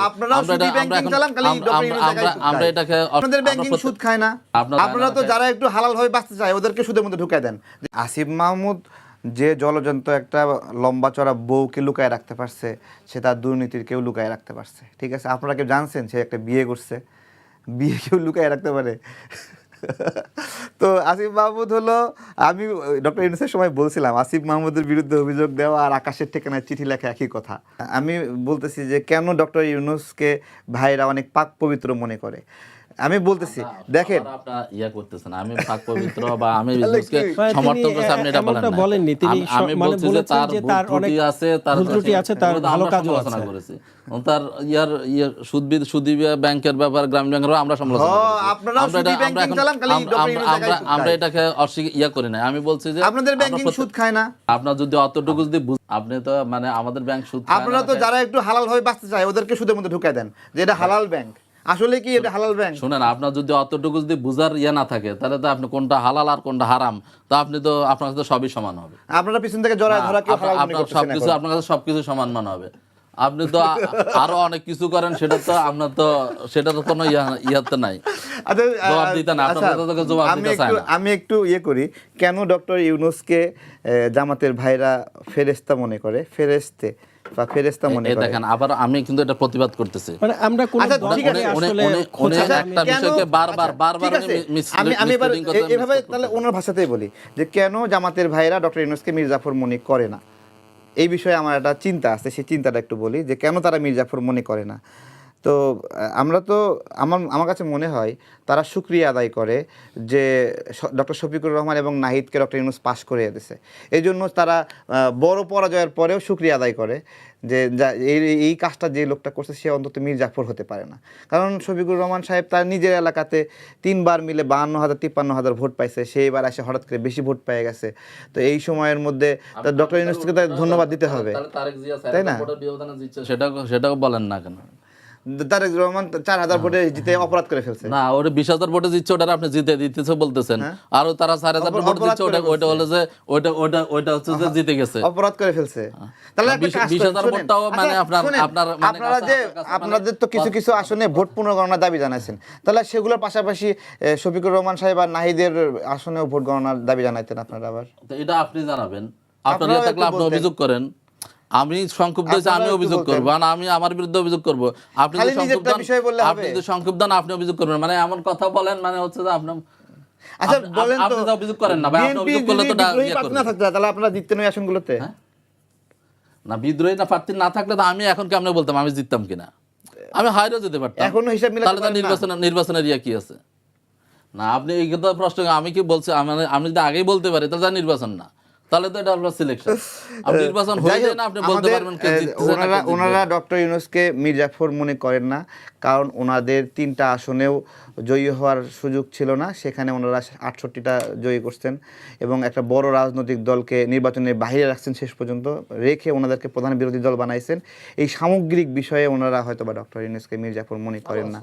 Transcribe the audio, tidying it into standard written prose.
আপনারা শুধু ব্যাংকিং চালান, খালি ডক্টর ইউনূস আমরা এটাকে আপনাদের ব্যাংকিং সুদ খায় না। আপনারা তো যারা একটু হালাল ভাবে বাঁচতে চায় ওদেরকে সুদের মধ্যে ঢুকায় দেন। আসিফ মাহমুদ যে জলজন্ত একটা লম্বা চড়া বউকে লুকায় রাখতে পারছে, সে তার দুর্নীতির কেউ লুকায় রাখতে পারছে। ঠিক আছে, আপনারা কেউ জানছেন সে একটা বিয়ে করছে? বিয়ে কেউ লুকায় রাখতে পারে? তো আসিফ মাহমুদ হলো, আমি ডক্টর ইউনূসের সময় বলছিলাম আসিফ মাহমুদের বিরুদ্ধে অভিযোগ দেওয়া আর আকাশের ঠিকানায় চিঠি লেখা একই কথা। আমি বলতেছি যে কেন ডক্টর ইউনূসকে ভাইরা অনেক পাক পবিত্র মনে করে। আমি বলতেছি দেখেন, আপনারা ইয়া করতেছেন, আমি পাক পবিত্র বা আমি ইউনূসকে সমর্থন করছি, আপনি এটা বলেন না। আমি বলছি যে তার ত্রুটি আছে, তার ত্রুটি আছে, তার ভালো কাজও আলোচনা করেছি। তার সুদী ব্যাংকের ব্যাপার, গ্রামীণ ব্যাংকের আমরা সমালোচনা আমরা এটাকে ইয়া করি না। আমি বলছি যে আপনাদের ব্যাংকিং সুদ খায় না। আপনার যদি অতটুকু যদি আপনি তো মানে আমাদের ব্যাংক সুদ, আপনারা তো যারা একটু হালাল ভাবে বাঁচতে চায় ওদেরকে সুদের মধ্যে ঢুকায় দেন যে এটা হালাল ব্যাংক। আসলে কি এটা হালাল ব্যাংক? শুনেন, আপনার যদি অতটুকু যদি বুঝার ইয়ে না থাকে, তাহলে তো আপনি কোনটা হালাল আর কোনটা হারাম, তো আপনি তো আপনার কাছে সবই সমান হবে। আপনারা পিছন থেকে জড়ায় ধরা কেউ হালাল মনে করতেছেন না। সবকিছু আপনার কাছে সবকিছু সমান মনে হবে। আপনি তো আরো অনেক কিছু করেন, সেটা তো আপনার তো সেটা তো কোনো ইয়াতে নাই, জবাব দিতে না, আপনার তো জবাব দিতে চায় না। আমি একটু ইয়ে করি, কেন ডক্টর ইউনূসকে জামাতের ভাইরা ফেরেশতা মনে করে, ফেরেশতে বা ফেরেশতা মনে করে? দেখেন, আবার আমি কিন্তু এটা প্রতিবাদ করতেছি। মানে আমরা কোন উনি একটা বিষয়কে বারবার আমি এবার এভাবে তাহলে ওনার ভাষাতেই বলি যে কেন জামাতের ভাইরা ডক্টর ইউনূসকে মীর জাফর মনে করে না। এই বিষয়ে আমার একটা চিন্তা আছে, সেই চিন্তাটা একটু বলি যে কেন তারা মীর জাফর মনে করে না। তো আমরা তো আমার কাছে মনে হয় তারা শুকরিয়া আদায় করে যে ডক্টর শফিকুর রহমান এবং নাহিদকে ডক্টর ইউনূস পাশ করে দিয়েছে। এই জন্য তারা বড় পরাজয়ের পরেও শুকরিয়া আদায় করে যে এই কাজটা যে লোকটা করছে সে অন্তত মীর জাফর হতে পারে না। কারণ শফিকুর রহমান সাহেব তার নিজের এলাকাতে 3 বার মিলে 52,000 53,000 ভোট পাইছে, সে এবার এসে হঠাৎ করে বেশি ভোট পেয়ে গেছে। তো এই সময়ের মধ্যে ডক্টর ইউনূসকে তার ধন্যবাদ দিতে হবে, তাই না? সেটাও বলেন না কেন? তারেক রহমান 4,000 ভোটে জিতে অপরাধ করে ফেলছে না, ওটা 20,000 ভোটে জিতছে, ওটা আপনি জিতে দিতেছে বলতেছেন। আর তারা 4,000 ভোট জিতছে, ওটা হলো যে ওইটা হচ্ছে যে জিতে গেছে, অপরাধ করে ফেলছে। তাহলে 20,000 ভোটটাও মানে আপনাদের তো কিছু কিছু আসনে ভোট পুনর্গণনার দাবি জানাইছেন, তাহলে সেগুলোর পাশাপাশি শফিকুর রহমান সাহেব আর নাহিদের আসনেও ভোট গণনার দাবি জানাইতেন আপনারা। আবার এটা আপনি জানাবেন, আপনারা থাকলে আপনি অভিযোগ করেন। আমি সংক্ষুব্ধ হয়েছে, আমি অভিযোগ করবো, আমি আমার বিরুদ্ধে অভিযোগ করবো। আপনি যদি সংক্ষুব্ধ না, আপনি অভিযোগ করবেন, মানে এমন কথা বলেন, মানে হচ্ছে যে আপনি অভিযোগ করেন না ভাই। আপনি অভিযোগ করলে তো তাহলে আপনারা জিততেন ওই আসনগুলোতে না। বিদ্রোহী না প্রার্থী না থাকলে তো আমি এখন কেমনে বলতাম আমি জিততাম কিনা? আমি হাইরেও যেতে পারতাম। এখনো হিসাব মিলাতে তাহলে নির্বাচনের ইয়া কি আছে? না, আপনি এই কথা প্রশ্ন আমি কি বলছি, আমি যদি আগেই বলতে পারি তাহলে নির্বাচন না, তাহলে তো এটা আপনার সিলেকশন। আপনি নির্বাচন হয়ে যায় না, আপনি বলতে পারবেন কে জিতছে। ওনারা ডক্টর ইউনূসকে মীর জাফর মনে করেন না, কারণ ওনাদের 3টা আসনেও জয়ী হওয়ার সুযোগ ছিল না, সেখানে ওনারা 68টা জয়ী করছেন এবং একটা বড় রাজনৈতিক দলকে নির্বাচনের বাইরে রাখছেন, শেষ পর্যন্ত রেখে ওনাদেরকে প্রধান বিরোধী দল বানাইছেন। এই সামগ্রিক বিষয়ে ওনারা হয়তো বা ডক্টর ইউনূসকে মীর জাফর মনে করেন না।